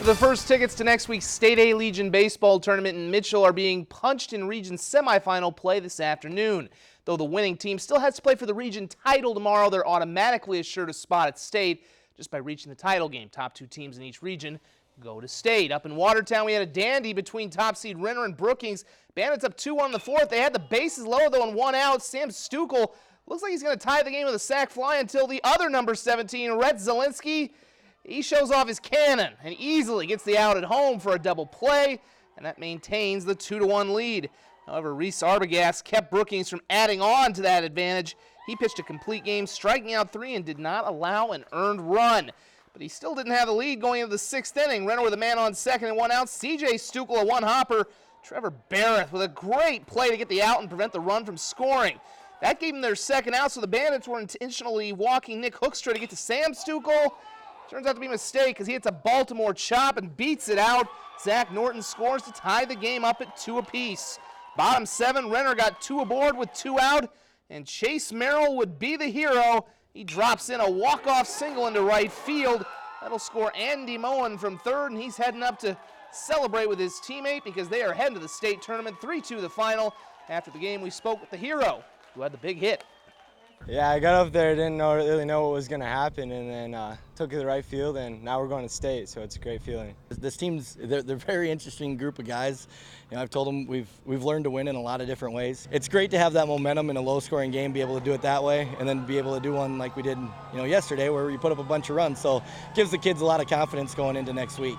The first tickets to next week's State A Legion baseball tournament in Mitchell are being punched in region semifinal play this afternoon. Though the winning team still has to play for the region title tomorrow, they're automatically assured a spot at state just by reaching the title game. Top two teams in each region go to state. Up in Watertown, we had a dandy between top seed Renner and Brookings. Bandits up 2-1 in the fourth. They had the bases loaded though and 1 out. Sam Stukel looks like he's going to tie the game with a sac fly until the other number 17, Rhett Zielinski. He shows off his cannon and easily gets the out at home for a double play, and that maintains the 2-1 lead. However, Reese Arbogast kept Brookings from adding on to that advantage. He pitched a complete game, striking out 3, and did not allow an earned run. But he still didn't have the lead going into the 6th inning. Renner with a man on second and 1 out. CJ Stukel a one-hopper. Trevor Barrett with a great play to get the out and prevent the run from scoring. That gave them their second out, so the Bandits were intentionally walking Nick Hoekstra to get to Sam Stukel. Turns out to be a mistake because he hits a Baltimore chop and beats it out. Zach Norton scores to tie the game up at 2 apiece. Bottom 7, Renner got 2 aboard with 2 out, and Chase Merrill would be the hero. He drops in a walk-off single into right field. That'll score Andy Moen from third, and he's heading up to celebrate with his teammate because they are heading to the state tournament. 3-2 the final. After the game, we spoke with the hero who had the big hit. Yeah, I got up there, didn't really know what was going to happen, and then took it to the right field, and now we're going to state, so it's a great feeling. This team's, they're a very interesting group of guys. You know, I've told them we've learned to win in a lot of different ways. It's great to have that momentum in a low-scoring game, be able to do it that way, and then be able to do one like we did, yesterday, where you put up a bunch of runs. So it gives the kids a lot of confidence going into next week.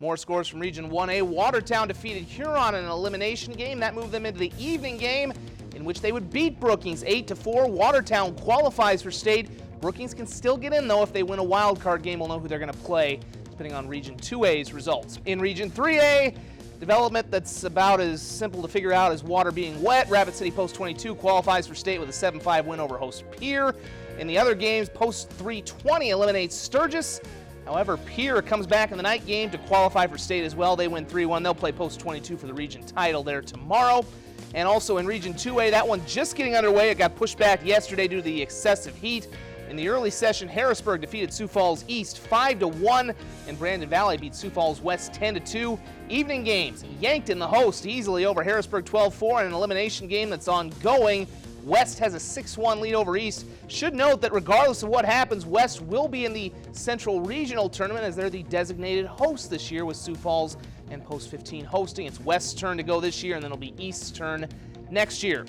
More scores from Region 1A. Watertown defeated Huron in an elimination game. That moved them into the evening game, in which they would beat Brookings 8-4. Watertown qualifies for state. Brookings can still get in, though, if they win a wild card game. We'll know who they're going to play, depending on Region 2A's results. In Region 3A, development that's about as simple to figure out as water being wet. Rapid City Post 22 qualifies for state with a 7-5 win over host Pierre. In the other games, Post 320 eliminates Sturgis. However, Pierre comes back in the night game to qualify for state as well. They win 3-1. They'll play Post 22 for the region title there tomorrow. And also in Region 2A, that one just getting underway. It got pushed back yesterday due to the excessive heat. In the early session, Harrisburg defeated Sioux Falls East 5-1, and Brandon Valley beat Sioux Falls West 10-2. Evening games, Yankton, the host, easily over Harrisburg 12-4 in an elimination game that's ongoing. West has a 6-1 lead over East. Should note that regardless of what happens, West will be in the Central Regional Tournament as they're the designated host this year, with Sioux Falls and Post 15 hosting. It's West's turn to go this year, and then it'll be East's turn next year.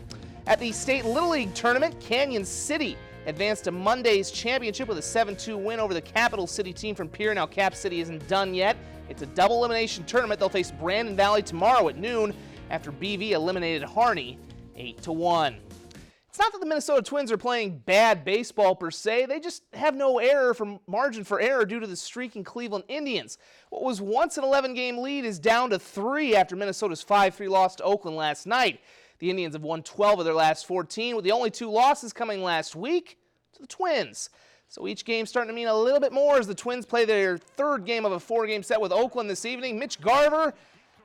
At the State Little League Tournament, Canyon City advanced to Monday's championship with a 7-2 win over the Capital City team from Pierre. Now, Cap City isn't done yet. It's a double elimination tournament. They'll face Brandon Valley tomorrow at noon after BV eliminated Harney 8-1. It's not that the Minnesota Twins are playing bad baseball per se. They just have no margin for error due to the streaking Cleveland Indians. What was once an 11-game lead is down to 3 after Minnesota's 5-3 loss to Oakland last night. The Indians have won 12 of their last 14, with the only 2 losses coming last week to the Twins. So each game starting to mean a little bit more as the Twins play their 3rd game of a 4-game set with Oakland this evening. Mitch Garver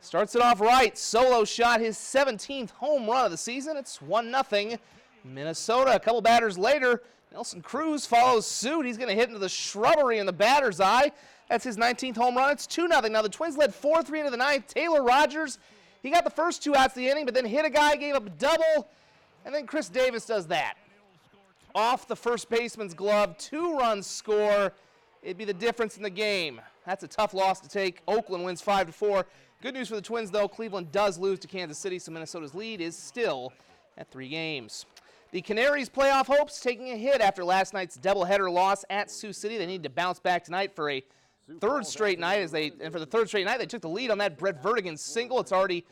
starts it off right. Solo shot, his 17th home run of the season. It's 1-0. Minnesota. A couple batters later, Nelson Cruz follows suit. He's going to hit into the shrubbery in the batter's eye. That's his 19th home run. It's 2-0. Now the Twins led 4-3 into the 9th. Taylor Rogers, he got the first 2 outs of the inning, but then hit a guy, gave up a double, and then Chris Davis does that. Off the first baseman's glove, 2-run score. It'd be the difference in the game. That's a tough loss to take. Oakland wins 5-4. Good news for the Twins, though. Cleveland does lose to Kansas City, so Minnesota's lead is still at 3 games. The Canaries' playoff hopes taking a hit after last night's doubleheader loss at Sioux City. They need to bounce back tonight for a 3rd straight night. For the 3rd straight night, they took the lead on that Brett Vertigan single. It's already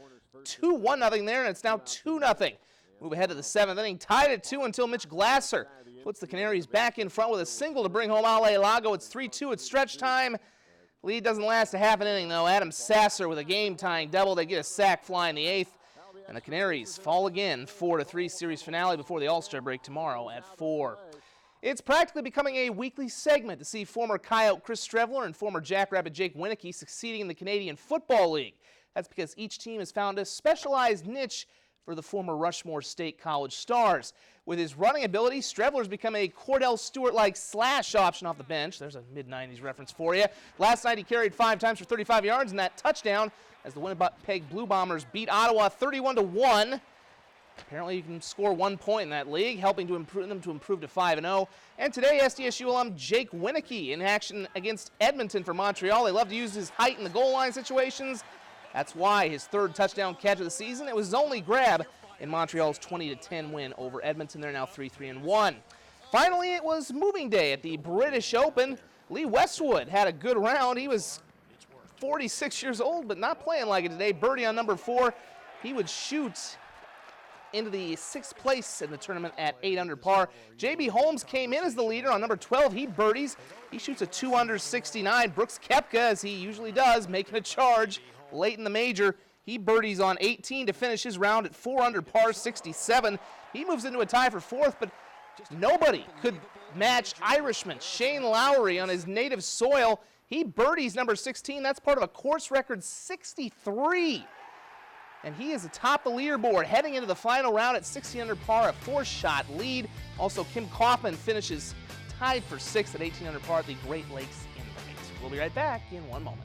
2-1 there, and it's now 2-0. Move ahead to the 7th inning, tied at 2 until Mitch Glasser puts the Canaries back in front with a single to bring home Ale Lago. It's 3-2 at stretch time. Lead doesn't last a half an inning, though. Adam Sasser with a game-tying double. They get a sac fly in the 8th. And the Canaries fall again, 4-3 series finale before the All-Star break tomorrow at 4. It's practically becoming a weekly segment to see former Coyote Chris Strevler and former Jackrabbit Jake Winicky succeeding in the Canadian Football League. That's because each team has found a specialized niche for the former Rushmore State College stars. With his running ability, Strevler's become a Cordell Stewart-like slash option off the bench. There's a mid-90s reference for you. Last night he carried 5 times for 35 yards in that touchdown as the Winnipeg Blue Bombers beat Ottawa 31-1. Apparently you can score 1 point in that league, helping to improve them to 5-0. And today, SDSU alum Jake Winicky in action against Edmonton for Montreal. They love to use his height in the goal line situations. That's why his 3rd touchdown catch of the season. It was his only grab in Montreal's 20-10 win over Edmonton. They're now 3-1. Finally, it was moving day at the British Open. Lee Westwood had a good round. He was 46 years old, but not playing like it today. Birdie on number 4. He would shoot into the 6th place in the tournament at 8 under par. J.B. Holmes came in as the leader on number 12. He birdies. He shoots a 2 under 69. Brooks Koepka, as he usually does, making a charge late in the major. He birdies on 18 to finish his round at 4 under par 67. He moves into a tie for 4th, but nobody could match Irishman Shane Lowry on his native soil. He birdies number 16. That's part of a course record 63. And he is atop the leaderboard heading into the final round at 60 under par, a 4-shot lead. Also, Kim Kaufman finishes tied for 6th at 18 under par at the Great Lakes Invite. We'll be right back in 1 moment.